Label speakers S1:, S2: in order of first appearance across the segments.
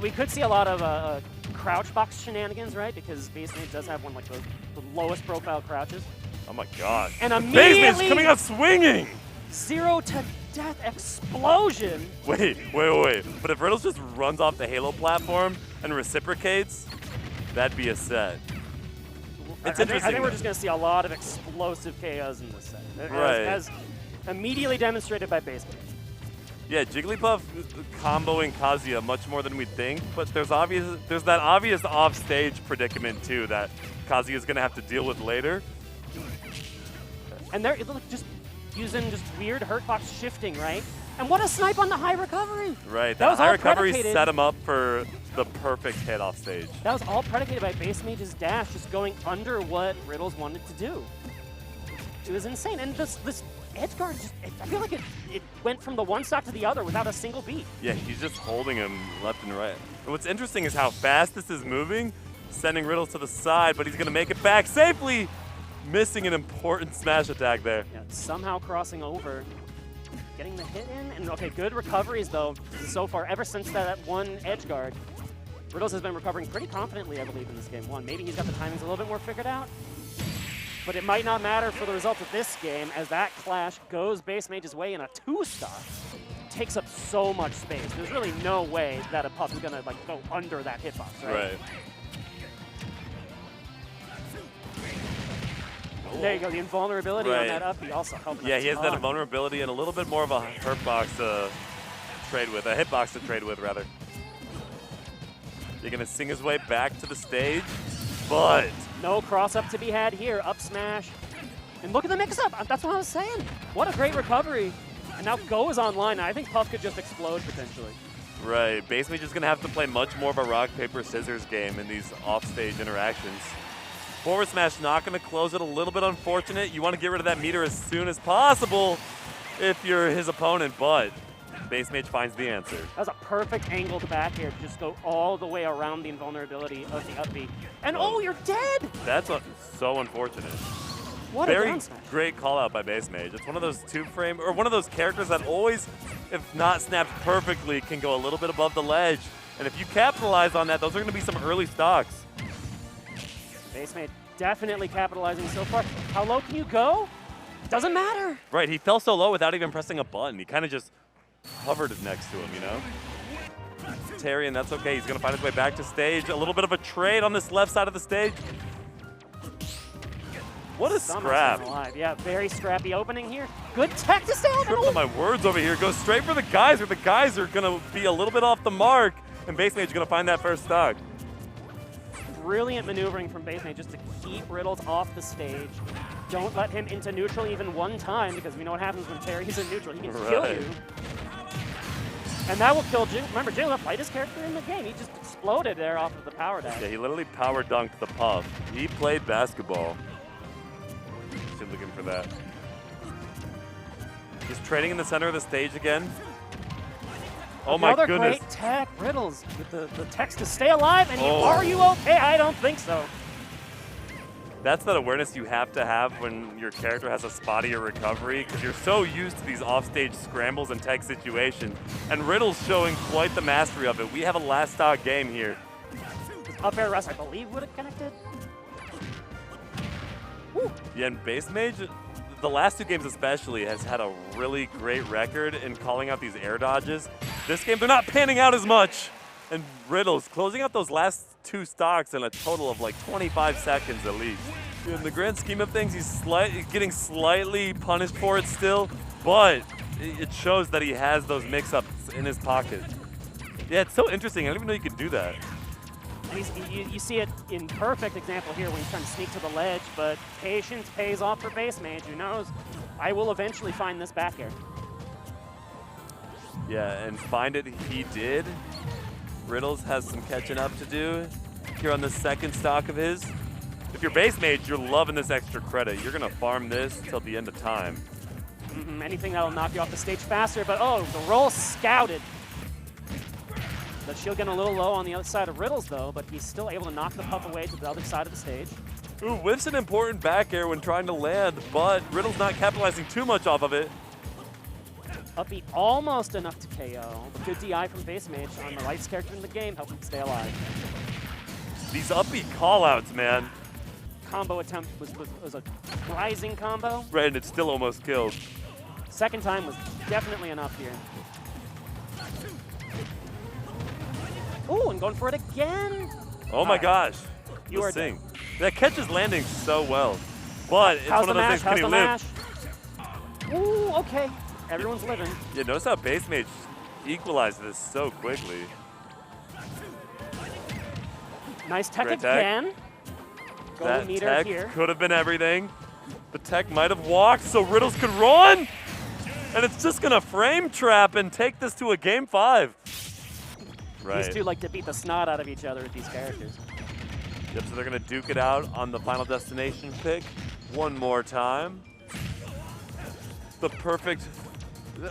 S1: We could see a lot of crouch box shenanigans, right? Because Base Mage does have one like the lowest profile crouches.
S2: Oh my god.
S1: And
S2: the Base Mage's
S1: immediately
S2: coming out swinging!
S1: 0 to death explosion.
S2: Wait. But if Riddles just runs off the Halo platform and reciprocates, that'd be a set. It's interesting.
S1: I think we're just going to see a lot of explosive KOs in this set.
S2: Right.
S1: As immediately demonstrated by Base Mage.
S2: Yeah, Jigglypuff comboing Kazuya much more than we'd think, but there's that obvious off-stage predicament too that Kazuya's gonna have to deal with later.
S1: And they're just using just weird hurtbox shifting, right? And what a snipe on the high recovery!
S2: Right,
S1: that was
S2: high
S1: all
S2: recovery
S1: predicated.
S2: set him up for the perfect hit off stage.
S1: That was all predicated by Base Mage's dash, just going under what Riddles wanted to do. It was insane, and this edge guard, I feel like it went from the one stock to the other without a single beat.
S2: Yeah, he's just holding him left and right. And what's interesting is how fast this is moving, sending Riddles to the side, but he's going to make it back safely, missing an important smash attack there.
S1: Yeah, somehow crossing over, getting the hit in, and okay, good recoveries though so far. Ever since that one edge guard, Riddles has been recovering pretty confidently, I believe, in this game one. Maybe he's got the timings a little bit more figured out. But it might not matter for the result of this game as that clash goes Base Mage's way in a 2-stock. Takes up so much space. There's really no way that a Puff is gonna like go under that hitbox, right?
S2: Right.
S1: There you go, the invulnerability on that up, he also helped.
S2: Yeah, he has that invulnerability and a little bit more of a hurtbox to trade with, a hitbox to trade with, rather. You're gonna sing his way back to the stage, but
S1: no cross up to be had here, up smash. And look at the mix up, that's what I was saying. What a great recovery. And now Go is online, I think Puff could just explode potentially.
S2: right, Base Mage is gonna have to play much more of a rock, paper, scissors game in these offstage interactions. Forward smash not gonna close it, a little bit unfortunate. You wanna get rid of that meter as soon as possible if you're his opponent, but Base Mage finds the answer.
S1: That was a perfect angled back air to just go all the way around the invulnerability of the up B. And oh, you're dead!
S2: That's so unfortunate.
S1: What a
S2: Very
S1: down smash.
S2: great call out by Base Mage. It's one of those two-frame, or one of those characters that always, if not snapped perfectly, can go a little bit above the ledge. And if you capitalize on that, those are gonna be some early stocks.
S1: Base Mage definitely capitalizing so far. How low can you go? Doesn't matter.
S2: Right, he fell so low without even pressing a button. He kind of just hovered it next to him, you know? Terry, and that's okay. He's gonna find his way back to stage. A little bit of a trade on this left side of the stage. What a scrap.
S1: Alive. Yeah, very scrappy opening here. Good tech to stay on.
S2: Tripping my words over here. Goes straight for the geyser. The geyser gonna be a little bit off the mark, and Base Mage gonna find that first stock.
S1: Brilliant maneuvering from Base Mage just to keep Riddles off the stage. Don't let him into neutral even one time, because we know what happens when Terry's in neutral. He can kill you. And that will kill Jig. Remember, Jigglypuff, lightest character in the game. He just exploded there off of the power dash.
S2: Yeah, he literally power dunked the Puff. He played basketball. Still looking for that. He's trading in the center of the stage again. Oh my goodness.
S1: Another great tech, Riddles, with the text to stay alive, and are you okay? I don't think so.
S2: That's that awareness you have to have when your character has a spottier recovery, because you're so used to these offstage scrambles and tech situations. And Riddle's showing quite the mastery of it. We have a last stock game here.
S1: Up air rush, I believe, would have connected. Woo.
S2: Yeah, and Base Mage, the last two games especially, has had a really great record in calling out these air dodges. This game, they're not panning out as much. And Riddles closing out those last two stocks in a total of like 25 seconds at least. In the grand scheme of things, he's getting slightly punished for it still, but it shows that he has those mix-ups in his pocket. Yeah, it's so interesting. I didn't even know you could do that.
S1: And you see it in perfect example here when he's trying to sneak to the ledge, but patience pays off for Base Mage. Who knows? I will eventually find this back air.
S2: Yeah, and find it he did. Riddles has some catching up to do here on the second stock of his. If you're Base Mage, you're loving this extra credit. You're gonna farm this till the end of time.
S1: Anything that'll knock you off the stage faster, but oh, the roll scouted. The shield getting a little low on the other side of Riddles though, but he's still able to knock the Puff away to the other side of the stage.
S2: Ooh, whiffs an important back air when trying to land, but Riddle's not capitalizing too much off of it.
S1: Up B almost enough to KO. Good DI from Base Mage on the lightest character in the game, helping him stay alive.
S2: These upbeat callouts, man.
S1: Combo attempt was a rising combo.
S2: Right, and it still almost killed.
S1: Second time was definitely enough here. Ooh, and going for it again.
S2: Oh my gosh.
S1: You are
S2: Sing. That catch is landing so well. But it's one of those things, can he live?
S1: Ooh, okay. Everyone's living.
S2: Yeah, notice how Base Mage equalized this so quickly.
S1: Nice tech again. Gold meter
S2: tech
S1: here.
S2: Could have been everything. The tech might have walked so Riddles could run. And it's just going to frame trap and take this to a game 5. Right.
S1: These two like to beat the snot out of each other with these characters.
S2: Yep, so they're going to duke it out on the Final Destination pick one more time. The perfect,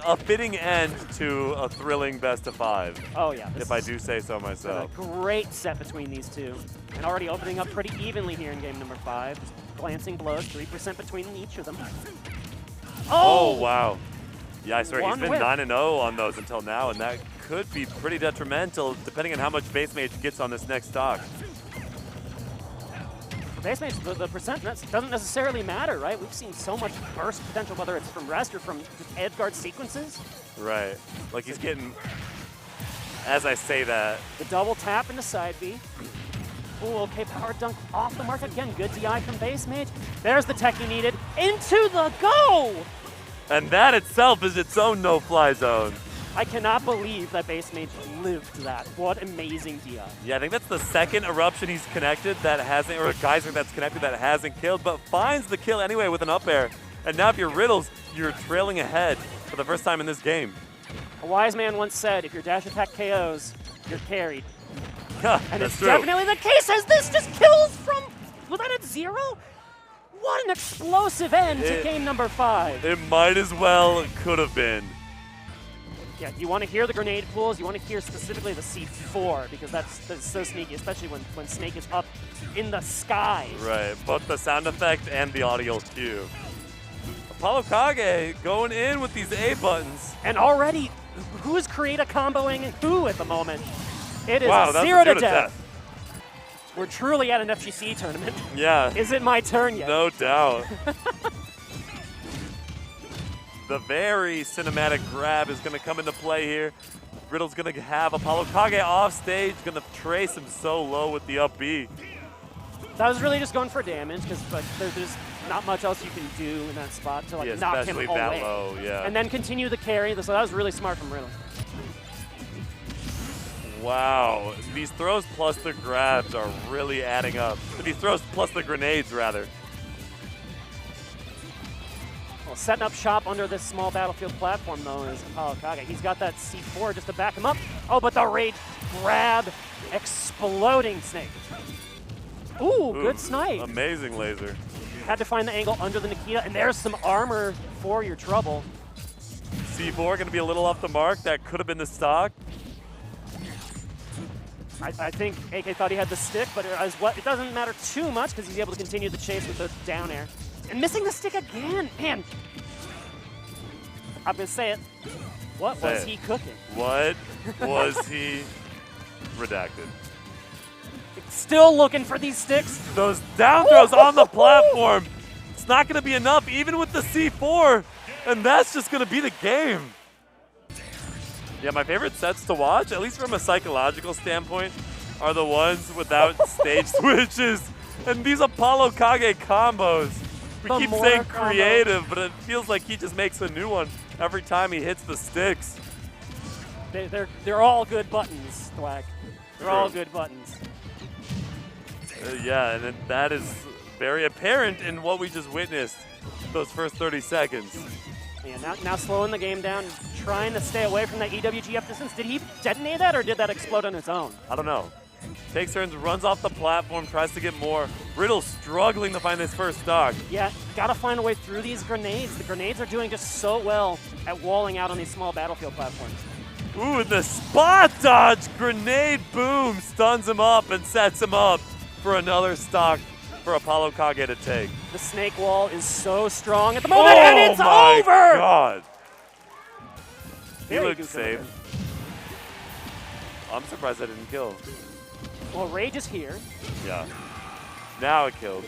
S2: a fitting end to a thrilling best of 5.
S1: Oh yeah.
S2: If I do say so myself.
S1: A great set between these two. And already opening up pretty evenly here in game number 5. Just glancing blows, 3% between each of them.
S2: Oh wow. Yeah, I swear, he's been
S1: whip.
S2: 9-0 on those until now, and that could be pretty detrimental depending on how much Base Mage gets on this next stock.
S1: Base Mage, the percent doesn't necessarily matter, right? We've seen so much burst potential, whether it's from rest or from just edge guard sequences.
S2: Right. Like he's getting, as I say that.
S1: The double tap into side B. Ooh, okay, power dunk off the mark again. Good DI from Base Mage. There's the tech he needed. Into the go!
S2: And that itself is its own no-fly zone.
S1: I cannot believe that Base Mage lived that. What amazing DI.
S2: Yeah, I think that's the second eruption he's connected that hasn't, or a geyser that's connected that hasn't killed, but finds the kill anyway with an up air. And now if you're Riddles, you're trailing ahead for the first time in this game.
S1: A wise man once said, if your dash attack KOs, you're carried. And it's
S2: true.
S1: definitely the case as this just kills from, was that at 0? What an explosive end to game number 5.
S2: It might as well could have been.
S1: Yeah, you want to hear the grenade pools, you want to hear specifically the C4, because that's so sneaky, especially when Snake is up in the skies.
S2: Right, both the sound effect and the audio cue. Apollo Kage going in with these A buttons.
S1: And already, who's creator comboing who at the moment? It is
S2: wow, that's
S1: 0 to
S2: death.
S1: death. We're truly at an FGC tournament.
S2: Yeah.
S1: Is it my turn yet?
S2: No doubt. The very cinematic grab is going to come into play here. Riddle's going to have Apollo Kage off stage, going to trace him so low with the up B.
S1: That was really just going for damage because like, there's not much else you can do in that spot to like knock him away.
S2: Especially that low, yeah.
S1: And then continue the carry. So that was really smart from Riddle.
S2: Wow, these throws plus the grabs are really adding up. These throws plus the grenades, rather.
S1: Well, setting up shop under this small battlefield platform, though, is Apollo Kage. He's got that C4 just to back him up. Oh, but the rage grab, exploding Snake. Ooh, good snipe.
S2: Amazing laser.
S1: Had to find the angle under the Nikita, and there's some armor for your trouble.
S2: C4 going to be a little off the mark. That could have been the stock.
S1: I think AK thought he had the stick, but it doesn't matter too much because he's able to continue the chase with the down air. And missing the stick again, man. I'm gonna say it. What was he cooking?
S2: What was he redacted?
S1: Still looking for these sticks.
S2: Those down throws on the platform. It's not gonna be enough even with the C4, and that's just gonna be the game. Yeah, my favorite sets to watch, at least from a psychological standpoint, are the ones without stage switches. And these Apollo Kage combos. We keep saying creative, but it feels like he just makes a new one every time he hits the sticks.
S1: They're all good buttons, Thwack. They're all good buttons.
S2: Yeah, and that is very apparent in what we just witnessed those first 30 seconds.
S1: Yeah, now slowing the game down, trying to stay away from that EWGF distance. Did he detonate that, or did that explode on its own?
S2: I don't know. Takes turns, runs off the platform, tries to get more. Riddle struggling to find his first stock.
S1: Yeah, gotta find a way through these grenades. The grenades are doing just so well at walling out on these small battlefield platforms.
S2: Ooh, and the spot dodge grenade boom stuns him up and sets him up for another stock for Apollo Kage to take.
S1: The snake wall is so strong at the moment, and it's over!
S2: God. He
S1: Very
S2: looked
S1: good
S2: safe.
S1: kill.
S2: I'm surprised I didn't kill.
S1: Well, Rage is here.
S2: Yeah. Now it killed.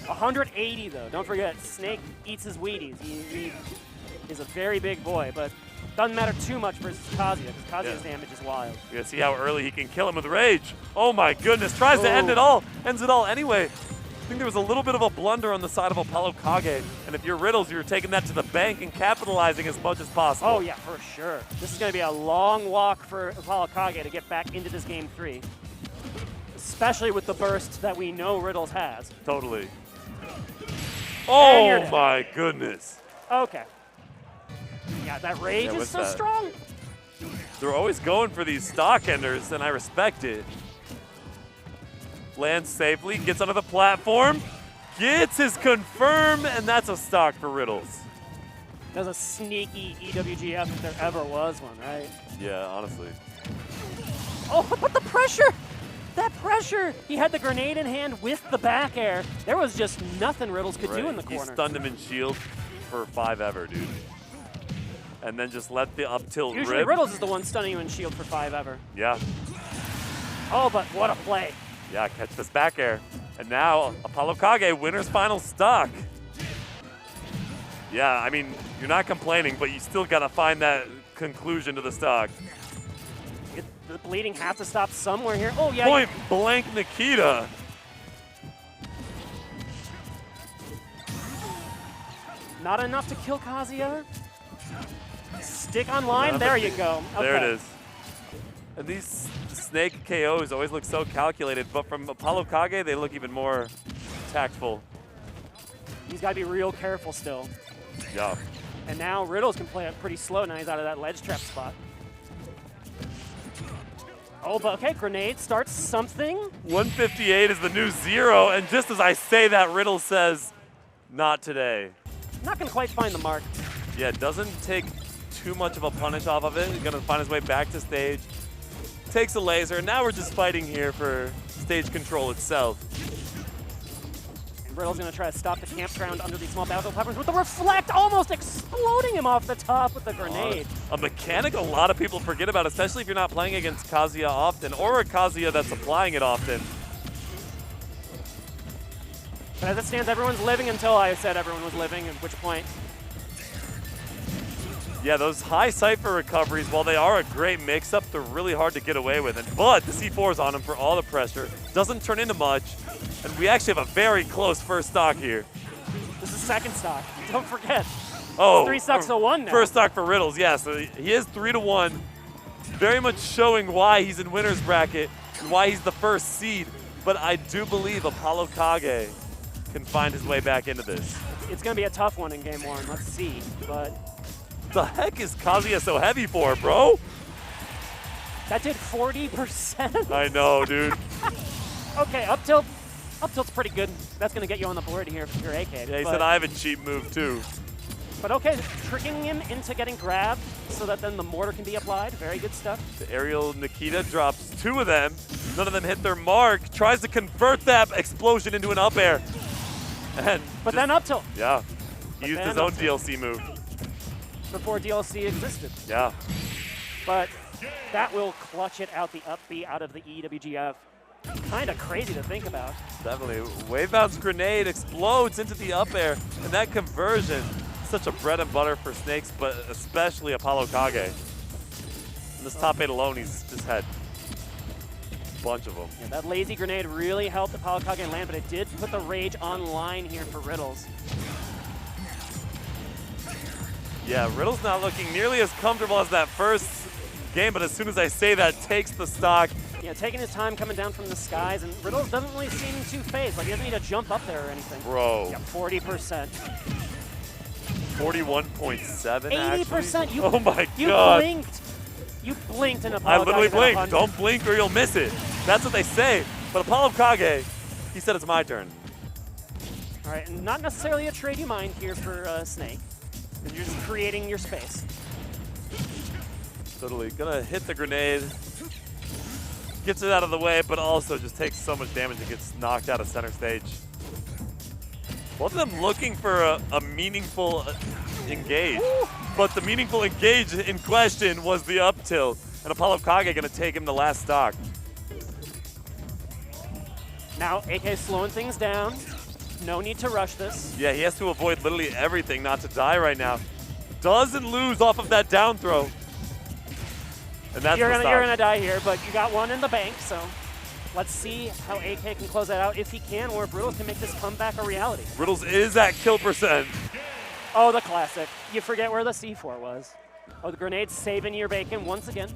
S1: 180 though. Don't forget, Snake eats his Wheaties. He is a very big boy, but doesn't matter too much versus Kazuya because Kazuya's damage is wild.
S2: You gotta see how early he can kill him with Rage. Oh my goodness, tries to end it all, ends it all anyway. I think there was a little bit of a blunder on the side of Apollo Kage, and if you're Riddles, you're taking that to the bank and capitalizing as much as possible.
S1: Oh yeah, for sure. This is gonna be a long walk for Apollo Kage to get back into this game 3. Especially with the burst that we know Riddles has.
S2: Totally. Oh my goodness.
S1: Okay. Yeah, that Rage is so strong.
S2: They're always going for these stock enders, and I respect it. Lands safely, gets onto the platform, gets his confirm, and that's a stock for Riddles.
S1: That was a sneaky EWGF if there ever was one, right?
S2: Yeah, honestly.
S1: Oh, but the pressure! That pressure! He had the grenade in hand with the back air. There was just nothing Riddles could do in the corner.
S2: He stunned him in shield for 5 ever, dude. And then just let the up tilt rip.
S1: Usually Riddles is the one stunning you in shield for 5 ever.
S2: Yeah.
S1: Oh, but what a play.
S2: Yeah, catch this back air. And now Apollo Kage, winner's final stock. Yeah, I mean, you're not complaining, but you still got to find that conclusion to the stock.
S1: The bleeding has to stop somewhere here. Oh, yeah.
S2: Point blank Nikita.
S1: Not enough to kill Kazuya. Stick on line. There you go. Okay.
S2: There it is. And these Snake KOs always look so calculated, but from Apollo Kage, they look even more tactful.
S1: He's got to be real careful still.
S2: Yeah.
S1: And now Riddles can play it pretty slow. Now he's out of that ledge trap spot. Oh, but okay, grenade starts something.
S2: 158 is the new 0, and just as I say that, Riddles says, not today.
S1: Not going to quite find the mark.
S2: Yeah, doesn't take too much of a punish off of it. He's going to find his way back to stage. Takes a laser. Now we're just fighting here for stage control itself.
S1: And Riddle's going to try to stop the campground under these small battle platforms with the reflect, almost exploding him off the top with the grenade.
S2: A mechanic a lot of people forget about, especially if you're not playing against Kazuya often, or a Kazuya that's applying it often.
S1: But as it stands, everyone's living until I said everyone was living, at which point.
S2: Yeah, those high Cypher recoveries, while they are a great mix-up, they're really hard to get away with. But the C4's on him for all the pressure. Doesn't turn into much. And we actually have a very close first stock here.
S1: This is second stock. Don't forget.
S2: Oh,
S1: 3 stocks to 1 now.
S2: First stock for Riddles, yeah. So he is 3-1. Very much showing why he's in winner's bracket, why he's the first seed. But I do believe Apollo Kage can find his way back into this.
S1: It's going to be a tough one in game 1. Let's see. But
S2: the heck is Kazuya so heavy for, bro?
S1: that did 40%.
S2: I know, dude.
S1: Okay, up tilt's pretty good. That's going to get you on the board here for your AK.
S2: Yeah, he said I have a cheap move, too.
S1: But okay, tricking him into getting grabbed so that then the mortar can be applied. Very good stuff.
S2: The aerial Nikita drops 2 of them. None of them hit their mark. Tries to convert that explosion into an up air.
S1: But then up tilt.
S2: Yeah. He used his own DLC move.
S1: Before DLC existed.
S2: Yeah.
S1: But that will clutch it out the up B out of the EWGF. Kind of crazy to think about.
S2: Definitely. Wave bounce grenade explodes into the up air, and that conversion, such a bread and butter for Snakes, but especially Apollo Kage. In this top 8 alone, he's just had a bunch of them.
S1: Yeah, that lazy grenade really helped Apollo Kage land, but it did put the rage online here for Riddles.
S2: Yeah, Riddles not looking nearly as comfortable as that first game, but as soon as I say that, takes the stock.
S1: Yeah, taking his time coming down from the skies, and Riddles doesn't really seem too phased. Like, he doesn't need to jump up there or anything.
S2: Bro.
S1: Yeah, 40%.
S2: 41.7,
S1: 80%. You,
S2: oh my
S1: you
S2: God.
S1: Blinked. You blinked and
S2: I
S1: Apollo
S2: literally
S1: Kage got
S2: blinked. Don't blink or you'll miss it. That's what they say. But Apollo Kage, he said it's my turn.
S1: All right, and not necessarily a trade you mind here for Snake. You're just creating your space.
S2: Totally. Gonna hit the grenade. Gets it out of the way, but also just takes so much damage and gets knocked out of center stage. Both of them looking for a meaningful engage.
S1: Ooh,
S2: but the meaningful engage in question was the up tilt. And Apollo Kage gonna take him the last stock.
S1: Now AK slowing things down. No need to rush this.
S2: Yeah, he has to avoid literally everything not to die right now. Doesn't lose off of that down throw. And that's
S1: you're gonna die here, but you got one in the bank, so let's see how AK can close that out if he can, or if Riddles can make this comeback a reality.
S2: Riddles is at kill percent.
S1: Oh, the classic. You forget where the C4 was. Oh, the grenade's saving your bacon once again.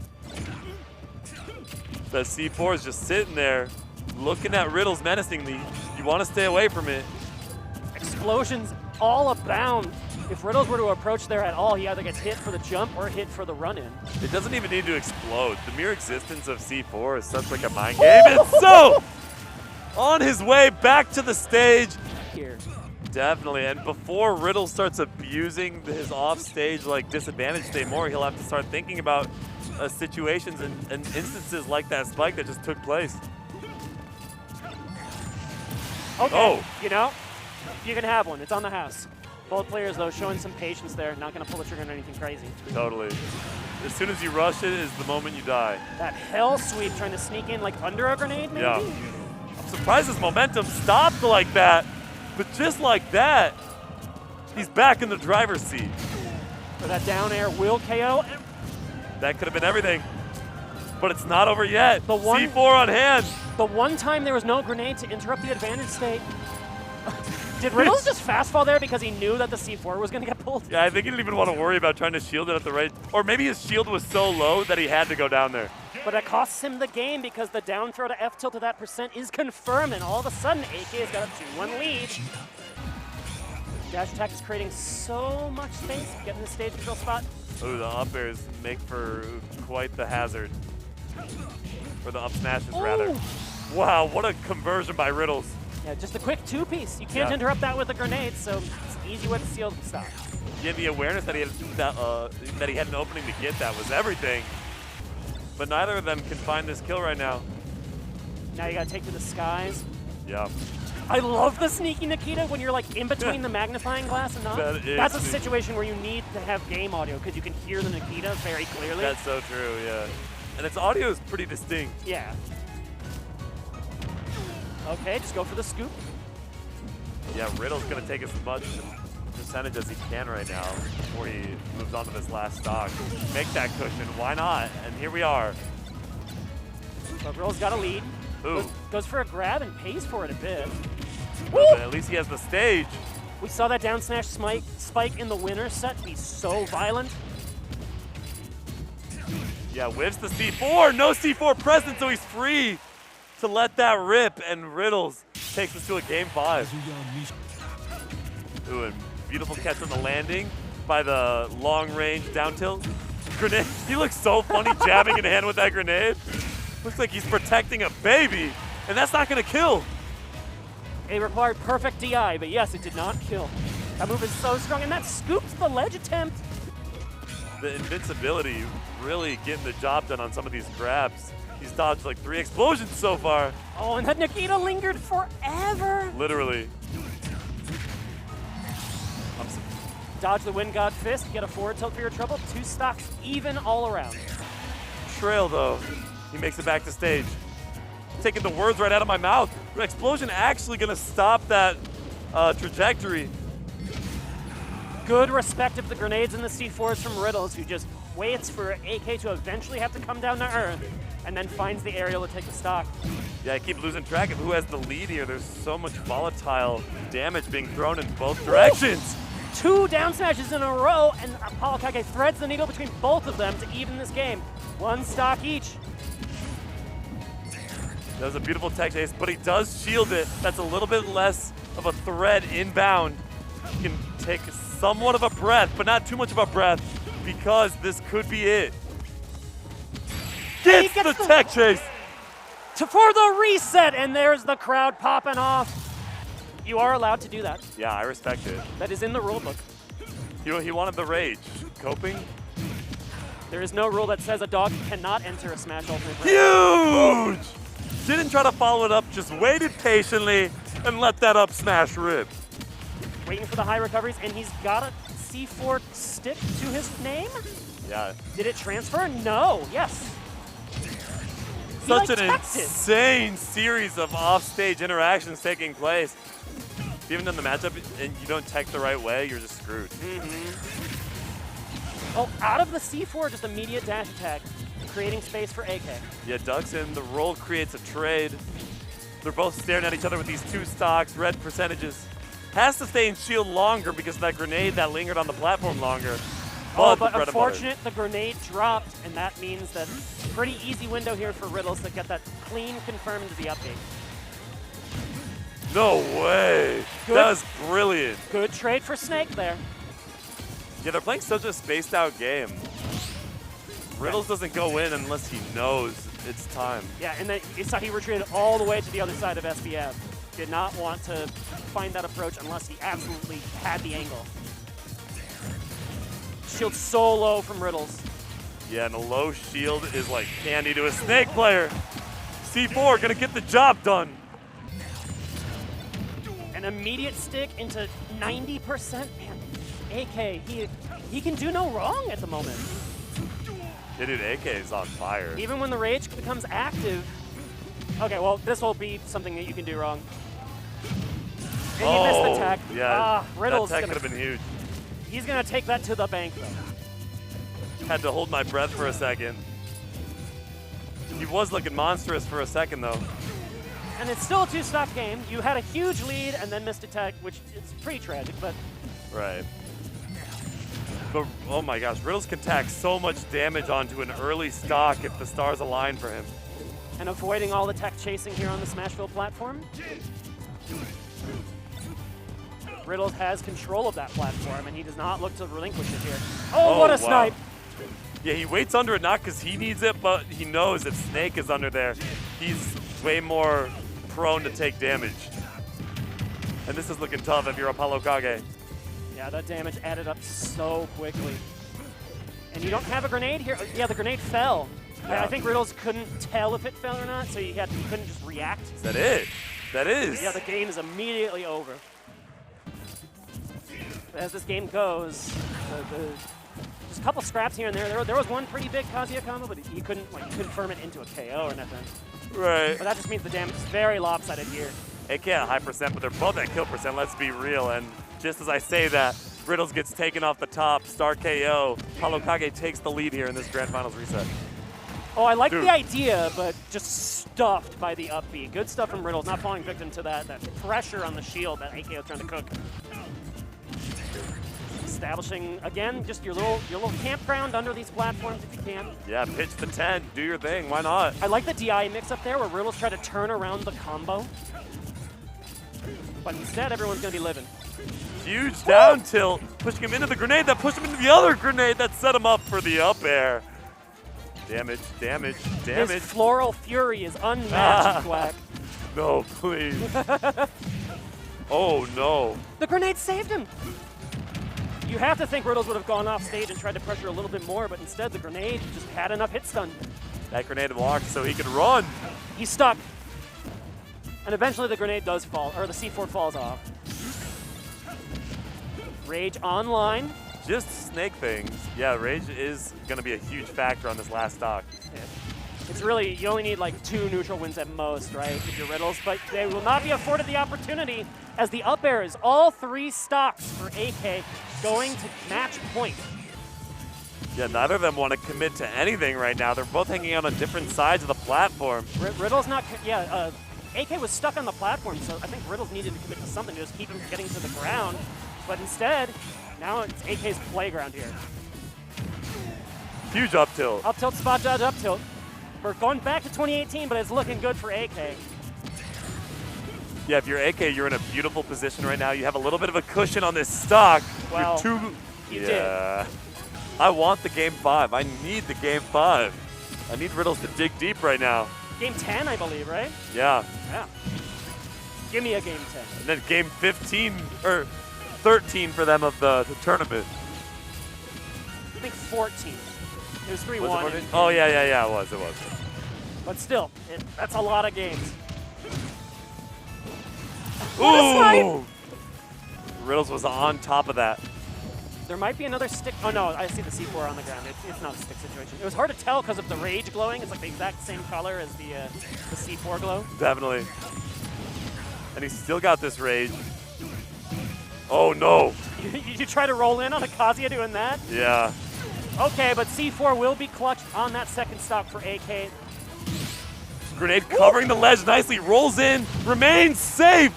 S2: The C4 is just sitting there, looking at Riddles menacingly. You want to stay away from it.
S1: Explosions all abound. If Riddles were to approach there at all, he either gets hit for the jump or hit for the run-in.
S2: It doesn't even need to explode. The mere existence of C4 is such like a mind game. And so, on his way back to the stage.
S1: Here.
S2: Definitely, and before Riddles starts abusing his off-stage like disadvantage state more, he'll have to start thinking about situations and instances like that spike that just took place.
S1: Okay,
S2: oh.
S1: You know, you can have one. It's on the house. Both players, though, showing some patience there. Not going to pull the trigger on anything crazy.
S2: Totally. As soon as you rush it is the moment you die.
S1: That hell sweep trying to sneak in like under a grenade, maybe?
S2: Yeah. I'm surprised his momentum stopped like that. But just like that, he's back in the driver's seat.
S1: So that down air will KO.
S2: That could have been everything. But it's not over yet.
S1: The one,
S2: C4 on hand.
S1: The one time there was no grenade to interrupt the advantage state. Did Riddles just fast fall there because he knew that the C4 was going to get pulled?
S2: Yeah, I think he didn't even want to worry about trying to shield it at the right. Or maybe his shield was so low that he had to go down there.
S1: But it costs him the game because the down throw to F tilt to that percent is confirmed, and all of a sudden, AK has got a 2-1 lead. Dash attack is creating so much space, getting the stage control spot.
S2: Ooh, the up airs make for quite the hazard. Or the up smashes, rather. Wow, what a conversion by Riddles.
S1: Yeah, just a quick two-piece. You can't interrupt that with a grenade, so it's an easy way to seal the stock.
S2: Yeah, the awareness that he had that he had an opening to get that was everything. But neither of them can find this kill right now.
S1: Now you gotta take to the skies.
S2: Yeah.
S1: I love the sneaky Nikita when you're like in between the magnifying glass and not. That's a situation where you need to have game audio because you can hear the Nikita very clearly.
S2: That's so true, yeah. And its audio is pretty distinct.
S1: Yeah. Okay, just go for the scoop.
S2: Yeah, Riddle's gonna take as much percentage as he can right now before he moves on to this last stock. Make that cushion, why not? And here we are.
S1: But Riddle's got a lead.
S2: Ooh.
S1: Goes for a grab and pays for it a bit.
S2: But at least he has the stage.
S1: We saw that down smash spike in the winner set be so violent.
S2: Yeah, whiffs the C4. No C4 present, so he's free to let that rip. And Riddles takes us to a game 5. Ooh, and beautiful catch on the landing by the long-range down tilt. Grenade. He looks so funny jabbing in hand with that grenade. Looks like he's protecting a baby, and that's not going to kill.
S1: It required perfect DI, but yes, it did not kill. That move is so strong, and that scoops the ledge attempt.
S2: The invincibility really getting the job done on some of these grabs. He's dodged like 3 explosions so far.
S1: Oh, and that Nikita lingered forever.
S2: Literally.
S1: Dodge the Wind God Fist, get a forward tilt for your trouble. 2 stocks even all around.
S2: Trail though, he makes it back to stage. Taking the words right out of my mouth. Explosion actually gonna stop that trajectory.
S1: Good respect of the grenades and the C4s from Riddles, who just waits for AK to eventually have to come down to earth and then finds the aerial to take the stock.
S2: Yeah, I keep losing track of who has the lead here. There's so much volatile damage being thrown in both directions.
S1: 2 down smashes in a row, and Apollo Kage threads the needle between both of them to even this game. 1 stock each.
S2: That was a beautiful tech chase, but he does shield it. That's a little bit less of a threat inbound. He can take somewhat of a breath, but not too much of a breath, because this could be it. Gets the tech chase!
S1: For the reset, and there's the crowd popping off. You are allowed to do that.
S2: Yeah, I respect it.
S1: That is in the rulebook.
S2: He wanted the rage. Coping?
S1: There is no rule that says a dog cannot enter a Smash Ultimate Brawl.
S2: Huge! Didn't try to follow it up, just waited patiently and let that up smash rip.
S1: Waiting for the high recoveries, and he's got a C4 stick to his name?
S2: Yeah.
S1: Did it transfer? No. Yes.
S2: Such
S1: He,
S2: an insane series of offstage interactions taking place. Even in the matchup, and you don't tech the right way, you're just screwed.
S1: Oh, out of the C4, just immediate dash attack, creating space for AK.
S2: Yeah, ducks in, the roll creates a trade. They're both staring at each other with these two stocks, red percentages. Has to stay in shield longer because of that grenade that lingered on the platform longer.
S1: Oh, but unfortunate, the grenade dropped, and that means that pretty easy window here for Riddles to get that clean confirmed into the update.
S2: No way.
S1: Good.
S2: That was brilliant.
S1: Good trade for Snake there.
S2: Yeah, they're playing such a spaced out game. Riddles doesn't go in unless he knows it's time.
S1: Yeah, and then you saw he retreated all the way to the other side of SBF. Did not want to find that approach unless he absolutely had the angle. Shield so low from Riddles.
S2: Yeah, and a low shield is like candy to a Snake player. C4 gonna get the job done.
S1: An immediate stick into 90%. Man, AK, he can do no wrong at the moment.
S2: Yeah, dude, AK is on fire.
S1: Even when the rage becomes active. Okay, well, this will be something that you can do wrong. And he missed the tech.
S2: Yeah,
S1: Riddles
S2: that tech could have been huge.
S1: He's gonna take that to the bank, though.
S2: Had to hold my breath for a second. He was looking monstrous for a second, though.
S1: And it's still a two-stock game. You had a huge lead and then missed a tech, which is pretty tragic, but...
S2: Right. But, oh my gosh, Riddles can tack so much damage onto an early stock if the stars align for him.
S1: And avoiding all the tech chasing here on the Smashville platform. Riddles has control of that platform, and he does not look to relinquish it here. Oh, what a snipe!
S2: Yeah, he waits under it, not because he needs it, but he knows if Snake is under there, he's way more prone to take damage. And this is looking tough if you're Apollo Kage.
S1: Yeah, that damage added up so quickly. And you don't have a grenade here. Yeah, the grenade fell.
S2: Yeah.
S1: I think Riddles couldn't tell if it fell or not, so he couldn't just react.
S2: Is that it? That is.
S1: Yeah, the game is immediately over. As this game goes, just a couple scraps here and there. There was one pretty big Kazuya combo, but he couldn't confirm it into a KO or nothing.
S2: Right.
S1: But that just means the damage is very lopsided here.
S2: AK at high percent, but they're both at kill percent, let's be real. And just as I say that, Riddles gets taken off the top, star KO. Apollo Kage takes the lead here in this Grand Finals reset.
S1: Oh, I like the idea, but just stuffed by the up B. Good stuff from Riddles, not falling victim to that pressure on the shield that AK was trying to cook. Establishing, again, just your little campground under these platforms if you can.
S2: Yeah, pitch the tent, do your thing, why not?
S1: I like the DI mix-up there where Riddles tried to turn around the combo. But instead, everyone's going to be living.
S2: Huge down tilt, pushing him into the grenade that pushed him into the other grenade that set him up for the up air. Damage, damage, damage.
S1: His floral fury is unmatched, Quack.
S2: No, please. Oh, no.
S1: The grenade saved him. You have to think Riddles would have gone off stage and tried to pressure a little bit more, but instead the grenade just had enough hit stun.
S2: That grenade walked so he could run.
S1: He's stuck. And eventually the grenade does fall, or the C4 falls off. Rage online.
S2: Just Snake things. Yeah, Rage is going to be a huge factor on this last stock.
S1: Yeah. It's really, you only need like 2 neutral wins at most, right, if you're Riddles, but they will not be afforded the opportunity as the up air is all 3 stocks for AK going to match point.
S2: Yeah, neither of them want to commit to anything right now. They're both hanging out on different sides of the platform.
S1: Riddles not, AK was stuck on the platform, so I think Riddles needed to commit to something to just keep him from getting to the ground, but instead, now it's AK's playground here.
S2: Huge up tilt.
S1: Up tilt, spot dodge, up tilt. We're going back to 2018, but it's looking good for AK.
S2: Yeah, if you're AK, you're in a beautiful position right now. You have a little bit of a cushion on this stock.
S1: Well,
S2: you did. I want the game 5. I need the game 5. I need Riddles to dig deep right now.
S1: Game 10, I believe, right?
S2: Yeah.
S1: Yeah. Give me a game 10.
S2: And then game 15, or 13 for them of the tournament.
S1: I think 14. It was 3-1.
S2: Oh, yeah, it was.
S1: But still, that's a lot of games.
S2: Ooh! Riddles was on top of that.
S1: There might be another stick. Oh no, I see the C4 on the ground. It's not a stick situation. It was hard to tell because of the rage glowing. It's like the exact same color as the C4 glow.
S2: Definitely. And he's still got this rage. Oh no.
S1: You try to roll in on a Kazuya doing that?
S2: Yeah.
S1: Okay, but C4 will be clutched on that second stock for AK.
S2: Grenade covering the ledge nicely, rolls in, remains safe.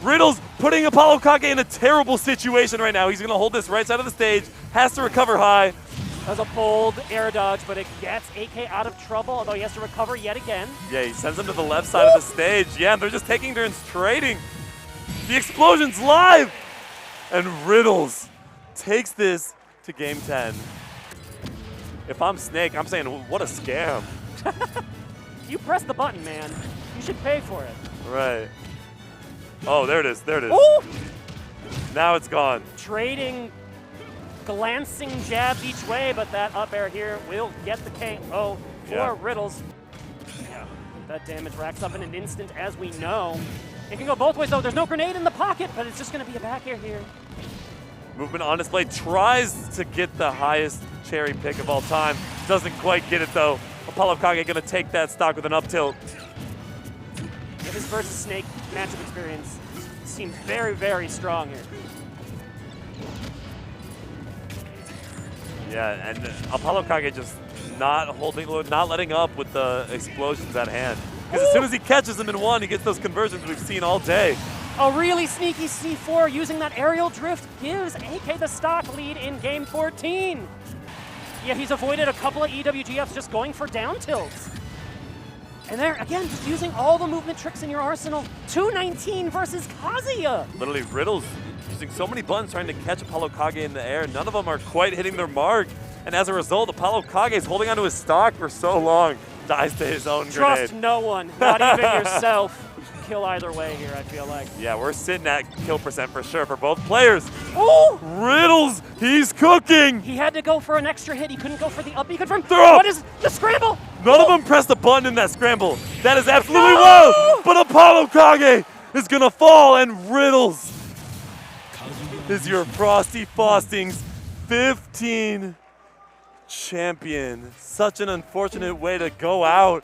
S2: Riddles putting Apollo Kage in a terrible situation right now. He's going to hold this right side of the stage, has to recover high.
S1: That was a bold air dodge, but it gets AK out of trouble, although he has to recover yet again.
S2: Yeah, he sends him to the left side of the stage. Yeah, they're just taking turns trading. The explosion's live! And Riddles takes this to game 10. If I'm Snake, I'm saying, what a scam.
S1: You press the button, man. You should pay for it.
S2: Right. Oh, there it is, there it is.
S1: Ooh!
S2: Now it's gone.
S1: Trading, glancing jabs each way, but that up air here will get the KO for Riddles. Yeah, that damage racks up in an instant, as we know. It can go both ways, though. There's no grenade in the pocket, but it's just going to be a back air here.
S2: Movement on display, tries to get the highest cherry pick of all time. Doesn't quite get it, though. Apollo Kage going to take that stock with an up tilt.
S1: Yeah, his versus Snake matchup experience seems very, very strong here.
S2: Yeah, and Apollo Kage just not letting up with the explosions at hand. Because as soon as he catches them in one, he gets those conversions we've seen all day.
S1: A really sneaky C4 using that aerial drift gives AK the stock lead in game 14. Yeah, he's avoided a couple of EWGFs just going for down tilts. And there, again, just using all the movement tricks in your arsenal. 219 versus Kazuya.
S2: Literally, Riddles using so many buttons trying to catch Apollo Kage in the air. None of them are quite hitting their mark. And as a result, Apollo Kage is holding onto his stock for so long. Dies to his own grenade.
S1: Trust no one, not even yourself. Kill either way here, I feel like.
S2: Yeah, we're sitting at kill percent for sure for both players.
S1: Ooh!
S2: Riddles, he's cooking.
S1: He had to go for an extra hit. He couldn't go for the up. He could from
S2: Throw!
S1: What is the scramble?
S2: None of them pressed the button in that scramble. That is absolutely wild. But Apollo Kage is gonna fall, and Riddles is your Frosty Faustings 15 champion. Such an unfortunate way to go out.